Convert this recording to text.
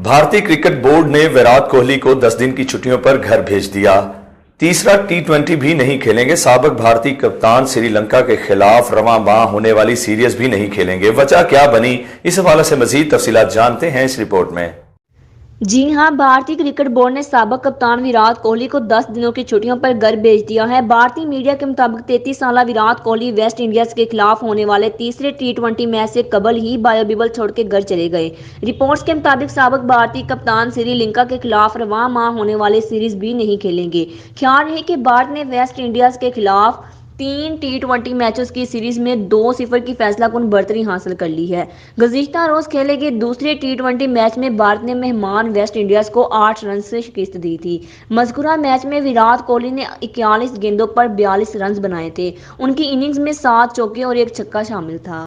भारतीय cricket board ने विराट कोहली को 10 दिन की छुट्टियों पर घर भेज दिया। तीसरा टी20 भी नहीं खेलेंगे। साबिक भारतीय कप्तान श्रीलंका के खिलाफ रवां माह होने वाली सीरीज भी नहीं खेलेंगे। वजह क्या बनी, इस हवाले से मजीद तफसीलात जानते हैं इस रिपोर्ट में। जी हां, भारतीय क्रिकेट बोर्ड ने साबिक कप्तान विराट कोहली को 10 दिनों की छुट्टियों पर घर भेज दिया है। भारतीय मीडिया के मुताबिक 33 साला विराट कोहली वेस्ट इंडीज के खिलाफ होने वाले तीसरे टी20 मैच से कबल ही बायोबबल छोड़ के घर चले गए। रिपोर्ट्स के मुताबिक साबिक भारतीय कप्तान श्रीलंका के खिलाफ रवां माह होने वाले सीरीज भी नहीं खेलेंगे। ख्याल है कि भारत ने वेस्ट इंडीज के खिलाफ 3 टी20 मैचों की सीरीज में 2-0 की फैसलाकुन बढ़तरी हासिल कर ली है। गुज़िश्ता रोज खेले गए दूसरे टी20 मैच में भारत ने मेहमान वेस्ट इंडीज को 8 रन से शिकस्त दी थी। मज़कूरा मैच में विराट कोहली ने 41 गेंदों पर 42 रन बनाए थे। उनकी इनिंग्स में 7 चौके और 1 छक्का शामिल था।